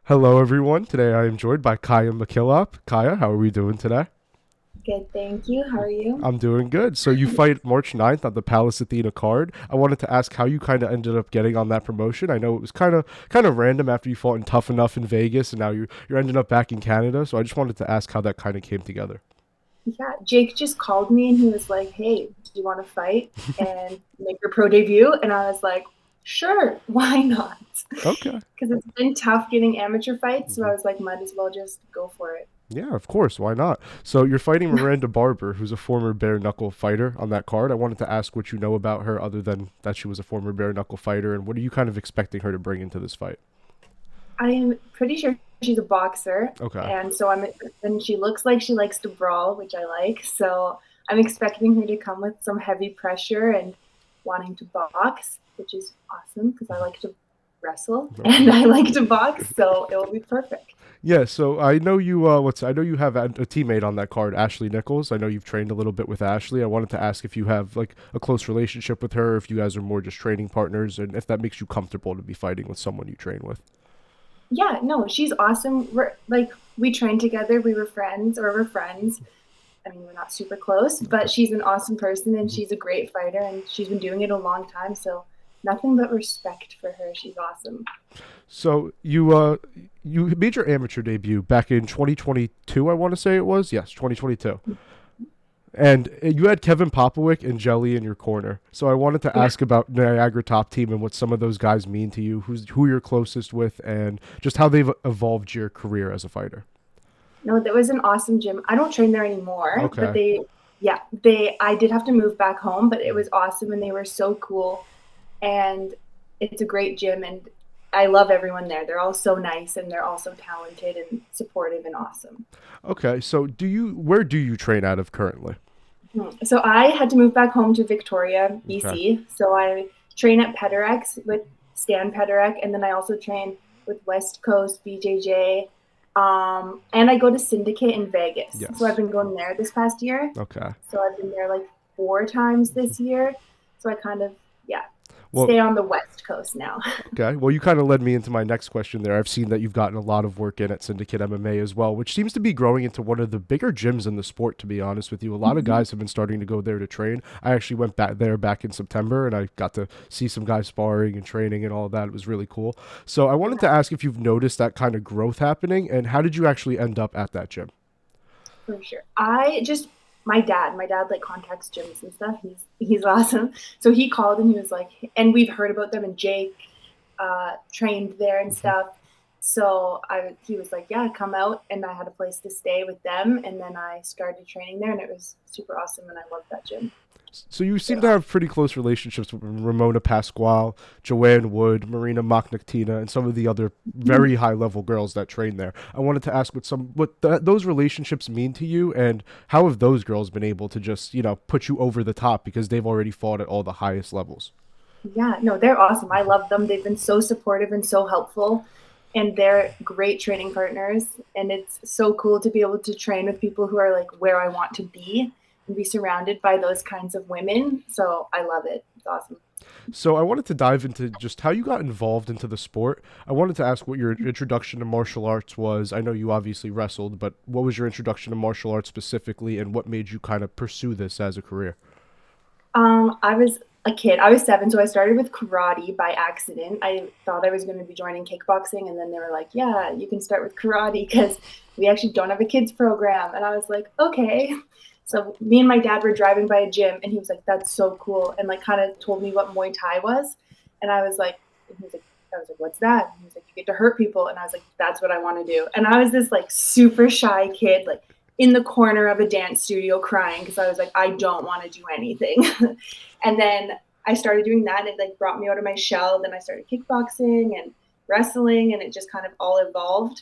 Hello, everyone. Today I am joined by Khaya MacKillop. Khaya, how are we doing today? Good, thank you. How are you? I'm doing good. So you fight March 9th on the Pallas Athena card. I wanted to ask how you kind of ended up getting on that promotion. I know it was kind of random after you fought in Tough Enough in Vegas, and now you're ending up back in Canada. So I just wanted to ask how that kind of came together. Yeah, Jake just called me and he was like, "Hey, do you want to fight and make your pro debut?" And I was like, "Sure, why not?" Okay. Because it's been tough getting amateur fights, so I was like, might as well just go for it. Yeah, of course. Why not? So you're fighting Miranda Barber, who's a former bare knuckle fighter on that card. I wanted to ask what you know about her, other than that she was a former bare knuckle fighter, and what are you kind of expecting her to bring into this fight? I am pretty sure she's a boxer, Okay. and and she looks like she likes to brawl, which I like. So I'm expecting her to come with some heavy pressure and wanting to box, which is awesome because I like to wrestle and Okay. I like to box, so it will be perfect. Yeah, so I know you. I know you have a teammate on that card, Ashley Nichols. I know you've trained a little bit with Ashley. I wanted to ask if you have like a close relationship with her, if you guys are more just training partners, and if that makes you comfortable to be fighting with someone you train with. Yeah, no, she's awesome. We trained together, we're friends. I mean, we're not super close, but she's an awesome person and Mhm. she's a great fighter and she's been doing it a long time. So nothing but respect for her. She's awesome. So you made your amateur debut back in 2022. I want to say it was, yes, 2022. And you had Kevin Popowick and Jelly in your corner. So I wanted to Yeah. ask about Niagara Top Team and what some of those guys mean to you, who you're closest with, and just how they've evolved your career as a fighter. No, that was an awesome gym. I don't train there anymore, but Okay. I did have to move back home, but it was awesome and they were so cool. And it's a great gym and I love everyone there. They're all so nice and they're all so talented and supportive and awesome. Okay. So where do you train out of currently? So I had to move back home to Victoria, Okay. BC. So I train at Pedirex with Stan Pedirex, and then I also train with West Coast BJJ. And I go to Syndicate in Vegas. So I've Yes. been going there this past year. Okay. So I've been there like 4 times this year. So I kind of, yeah, Well, stay on the West Coast now. okay. Well, you kind of led me into my next question there. I've seen that you've gotten a lot of work in at Syndicate MMA as well, which seems to be growing into one of the bigger gyms in the sport, to be honest with you. A lot of guys have been starting to go there to train. I actually went back there back in September and I got to see some guys sparring and training and all of that. It was really cool. So I wanted to ask if you've noticed that kind of growth happening and how did you actually end up at that gym? For sure. My dad like contacts gyms and stuff. He's awesome. So he called and he was like, and we've heard about them and Jake trained there and Mhm. stuff. So he was like, yeah, come out, and I had a place to stay with them, and then I started training there, and it was super awesome, and I love that gym. So you seem They're to awesome. have pretty close relationships with Ramona Pasquale, Joanne Wood, Marina Mochnactina, and some of the other very high level girls that train there. I wanted to ask those relationships mean to you, and how have those girls been able to just put you over the top because they've already fought at all the highest levels. Yeah, no, they're awesome. I love them. They've been so supportive and so helpful, and they're great training partners. And it's so cool to be able to train with people who are like where I want to be and be surrounded by those kinds of women. So I love it. It's awesome. So I wanted to dive into just how you got involved into the sport. I wanted to ask what your introduction to martial arts was. I know you obviously wrestled, but what was your introduction to martial arts specifically, and what made you kind of pursue this as a career? I was a kid. I was 7, so I started with karate by accident. I thought I was going to be joining kickboxing, and then they were like, "Yeah, you can start with karate because we actually don't have a kids program." And I was like, "Okay." So me and my dad were driving by a gym, and he was like, "That's so cool," and like kind of told me what Muay Thai was, and I was like, and he was like, I was like, "What's that?" And he was like, "You get to hurt people," and I was like, "That's what I want to do." And I was this like super shy kid, like in the corner of a dance studio crying because I was like, I don't want to do anything. And then I started doing that and it like brought me out of my shell. Then I started kickboxing and wrestling and it just kind of all evolved.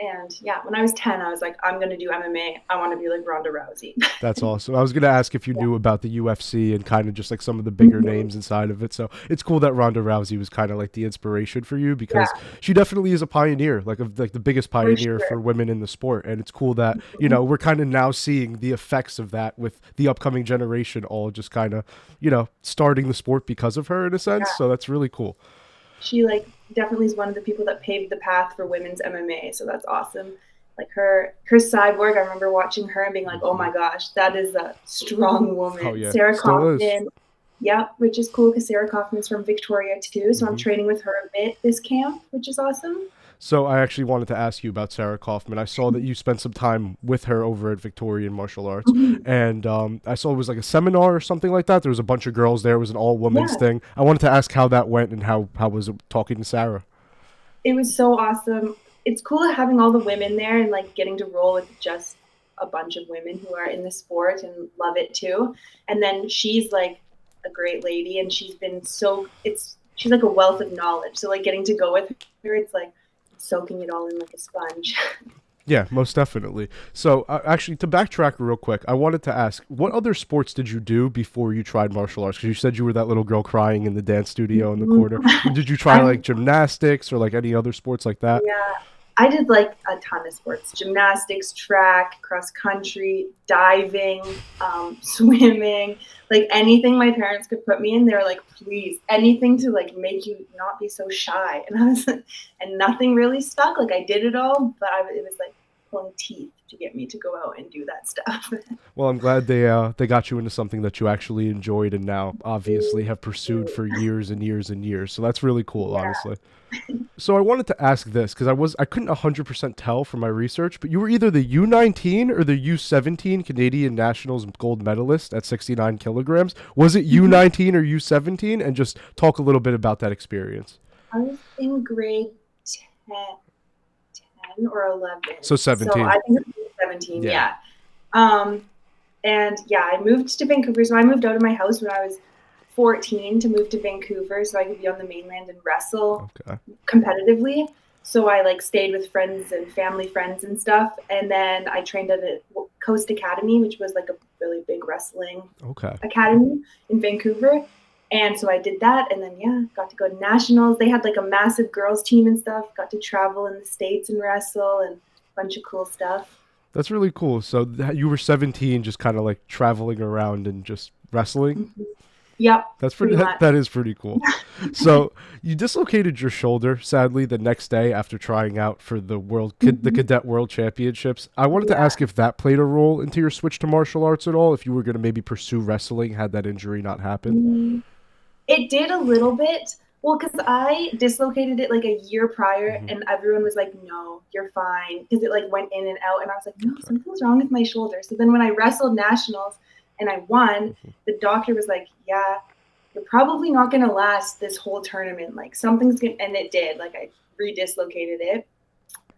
And yeah, when I was 10, I was like, I'm going to do MMA. I want to be like Ronda Rousey. That's awesome. I was gonna ask if you Yeah. knew about the UFC and kind of just like some of the bigger Mhm. names inside of it. So it's cool that Ronda Rousey was kind of like the inspiration for you because Yeah, she definitely is a pioneer, like the biggest for pioneer sure. for women in the sport. And it's cool that Mhm. we're kind of now seeing the effects of that with the upcoming generation, all just kind of starting the sport because of her in a sense. Yeah. So that's really cool. She like definitely is one of the people that paved the path for women's MMA. So that's awesome. Like her cyborg, I remember watching her and being like, oh Hmm. my gosh, that is a strong Oh woman. yeah, Sarah still is. Kaufman, yep, which is cool because Sarah Kaufman's from Victoria too. So I'm Hmm. training with her a bit this camp, which is awesome. So I actually wanted to ask you about Sarah Kaufman. I saw that you spent some time with her over at Victorian Martial Arts, Mhm. and I saw it was like a seminar or something like that. There was a bunch of girls there. It was an all women's Yeah, thing. I wanted to ask how that went and how was it talking to Sarah. it was so awesome. It's cool having all the women there and like getting to roll with just a bunch of women who are in the sport and love it too. And then she's like a great lady and she's like a wealth of knowledge. So like getting to go with her, it's like soaking it all in like a sponge. Yeah, most definitely. So, actually, to backtrack real quick, I wanted to ask, what other sports did you do before you tried martial arts? Because you said you were that little girl crying in the dance studio in the corner. Did you try I like gymnastics or like any other sports like that? Yeah, I did like a ton of sports: gymnastics, track, cross country, diving, swimming, like anything my parents could put me in. They were like, please, anything to like make you not be so shy. And I was, and nothing really stuck. Like I did it all, but it was like pulling teeth to get me to go out and do that stuff. Well, I'm glad they got you into something that you actually enjoyed and now obviously have pursued for years and years and years. So that's really cool, Yeah. honestly. So I wanted to ask this because I couldn't 100% tell from my research, but you were either the U19 or the U17 Canadian Nationals gold medalist at 69 kilograms. Was it U19 or U17? And just talk a little bit about that experience. I was in grade 10 or 11. So So 17. I think it was 17, Yeah. yeah. Um, And yeah, I moved to Vancouver. So I moved out of my house when I was 14 to move to Vancouver so I could be on the mainland and wrestle Okay. competitively. So I like stayed with friends and family friends and stuff. And then I trained at a Coast Academy, which was like a really big wrestling Okay. academy in Vancouver. And so I did that. And then, yeah, got to go to nationals. They had like a massive girls team and stuff. Got to travel in the States and wrestle and a bunch of cool stuff. That's really cool. So you were 17, just kind of like traveling around and just wrestling. Mm-hmm. Yep, That's pretty. pretty That, much. that is pretty cool. So you dislocated your shoulder, sadly, the next day after trying out for the Mm-hmm. cadet world championships. I wanted to Yeah. ask if that played a role into your switch to martial arts at all. If you were going to maybe pursue wrestling had that injury not happened. Mm, it did a little bit. Well, because I dislocated it like a year prior, Hmm. and everyone was like, "No, you're fine," because it like went in and out, and I was like, "No, Okay. something's wrong with my shoulder." So then when I wrestled nationals and I won, Hmm. the doctor was like, "Yeah, you're probably not gonna last this whole tournament. Like something's gonna," and it did. Like I re-dislocated it,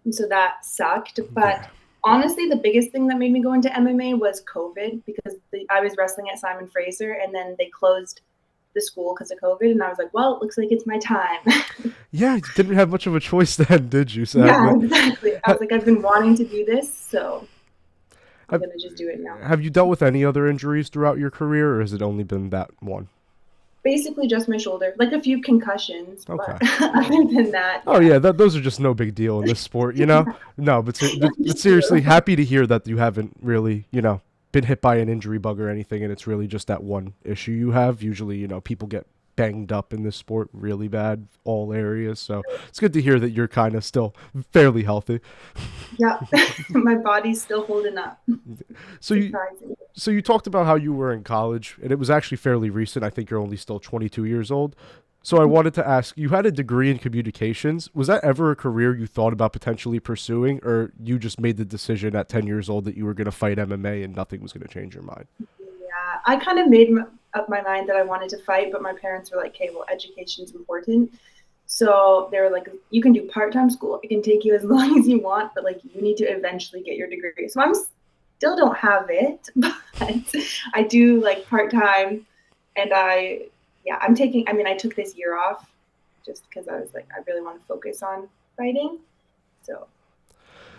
and so that sucked. But Yeah. honestly, the biggest thing that made me go into MMA was COVID because I was wrestling at Simon Fraser, and then they closed the school because of COVID, and I was like, well, it looks like it's my time. Yeah, you didn't have much of a choice then, did you? Yeah, Sadly. exactly. I Ha- was like, I've been wanting to do this, so I'm have, gonna just do it now. have you dealt with any other injuries throughout your career, or has it only been that one? Basically, just my shoulder, like a few concussions, but Okay. other than that, Oh yeah. yeah, those are just no big deal in this sport, you know. No, but Thank seriously, you. happy to hear that you haven't really, been hit by an injury bug or anything, and it's really just that one issue you have. Usually, people get banged up in this sport really bad, all areas. So it's good to hear that you're kind of still fairly healthy. Yeah, my body's still holding up, So you surprisingly. so you talked about how you were in college, and it was actually fairly recent. I think you're only still 22 years old. So I wanted to ask, you had a degree in communications. Was that ever a career you thought about potentially pursuing, or you just made the decision at 10 years old that you were going to fight MMA and nothing was going to change your mind? Yeah, I kind of made up my mind that I wanted to fight, but my parents were like, "Okay, well, education's important." So they were like, "You can do part-time school. It can take you as long as you want, but like you need to eventually get your degree." So I'm still don't have it, but I do like part-time, and I'm taking. I mean, I took this year off just because I was like, I really want to focus on fighting. So,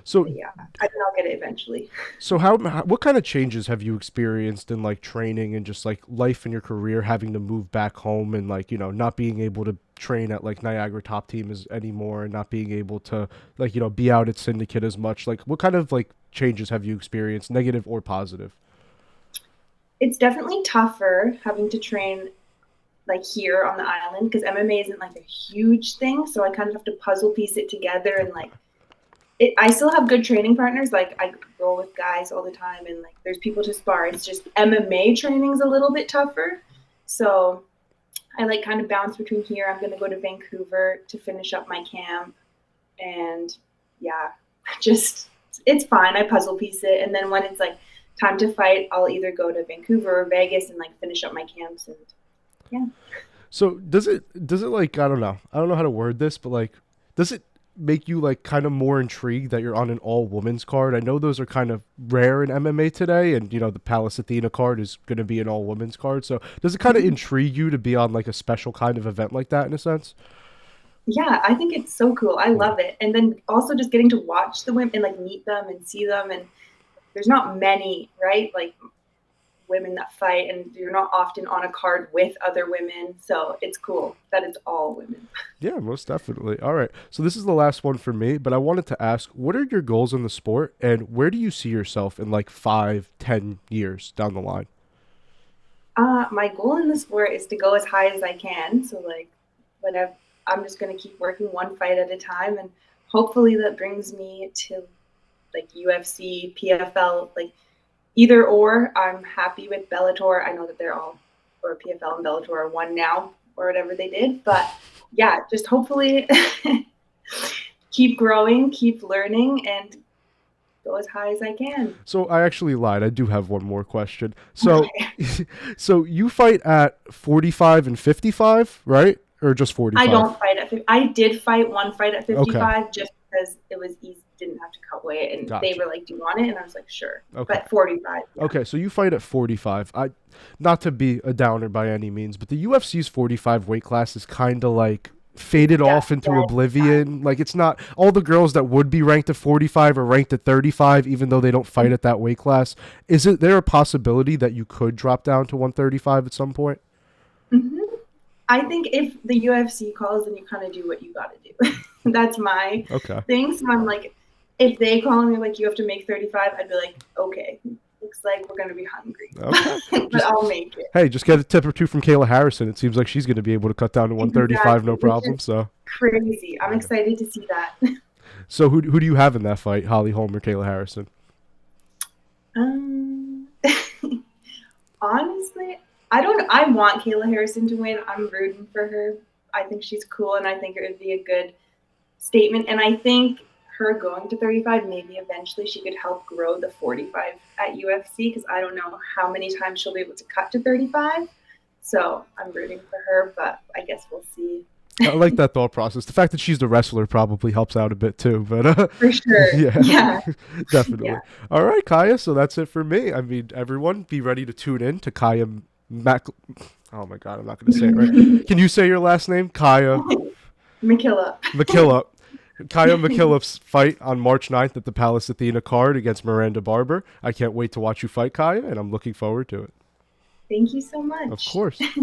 So but yeah, I think I'll get it eventually. So what kind of changes have you experienced in like training and just like life in your career, having to move back home and like not being able to train at like Niagara Top Team is anymore and not being able to like be out at Syndicate as much? Like what kind of like changes have you experienced, negative or positive? It's definitely tougher having to train like here on the island, because MMA isn't like a huge thing. So I kind of have to puzzle piece it together, and like I still have good training partners. Like I roll with guys all the time, and like there's people to spar. It's just MMA training's a little bit tougher. So I like kind of bounce between here. I'm going to go to Vancouver to finish up my camp, and yeah, just it's fine. I puzzle piece it, and then when it's like time to fight, I'll either go to Vancouver or Vegas and like finish up my camps, and yeah. So does it like, I don't know how to word this, but like, does it make you like kind of more intrigued that you're on an all women's card? I know those are kind of rare in MMA today, and you know the Pallas Athena card is going to be an all women's card. So does it kind of intrigue you to be on like a special kind of event like that in a sense? Yeah, I think it's so cool. I love it. And then also just getting to watch the women and like meet them and see them. And there's not many, right? Like women that fight, and you're not often on a card with other women. So it's cool that it's all women. Yeah, most definitely. All right. So this is the last one for me, but I wanted to ask, what are your goals in the sport, and where do you see yourself in like 5, 10 years down the line? My goal in the sport is to go as high as I can. So like whenever I'm just going to keep working one fight at a time, and hopefully that brings me to like UFC, PFL, like either or. I'm happy with Bellator. I know that they're all, or PFL and Bellator are one now, or whatever they did. But yeah, just hopefully keep growing, keep learning, and go as high as I can. So I actually lied. I do have one more question. So, so you fight at 45 and 55, right? Or just I 45? don't fight at 50. I did fight one fight at Okay, 55 just because it was easy, didn't have to cut weight, and they gotcha. were like, "Do you want it?" And I was like, "Sure." Okay. But 45, yeah. Okay, so you fight at 45. Not to be a downer by any means, but the UFC's 45 weight class is kind of like faded Yeah, off into yeah, oblivion. Like it's not all the girls that would be ranked at 45 are ranked at 35 even though they don't fight at that weight class. Is it there a possibility that you could drop down to 135 at some point? hmm I think if the UFC calls, then you kind of do what you got to do. That's my Okay. thing. So I'm like, if they call me like you have to make 35, I'd be like, okay, looks like we're gonna be hungry, Okay. but Just I'll make it. hey, just get a tip or two from Kayla Harrison. It seems like she's going to be able to cut down to 135 Exactly, no which is problem. So, crazy. I'm yeah. excited to see that. So who do you have in that fight? Holly Holm or Kayla Harrison? Um, honestly, I don't. I want Kayla Harrison to win. I'm rooting for her. I think she's cool, and I think it would be a good statement. And I think her going to 35, maybe eventually she could help grow the 45 at UFC, because I don't know how many times she'll be able to cut to 35. So I'm rooting for her, but I guess we'll see. I like that thought process. The fact that she's the wrestler probably helps out a bit too. But For sure. yeah, Yeah. definitely. Yeah. All right, Kaya. So that's it for me. I mean, everyone, be ready to tune in to Kaya Mac. Oh my God, I'm not going to say it right. Can you say your last name, Kaya MacKillop. MacKillop? Khaya MacKillop's fight on March 9th at the Pallas Athena card against Miranda Barber. I can't wait to watch you fight, Kaya, and I'm looking forward to it. Thank you so Of much. course.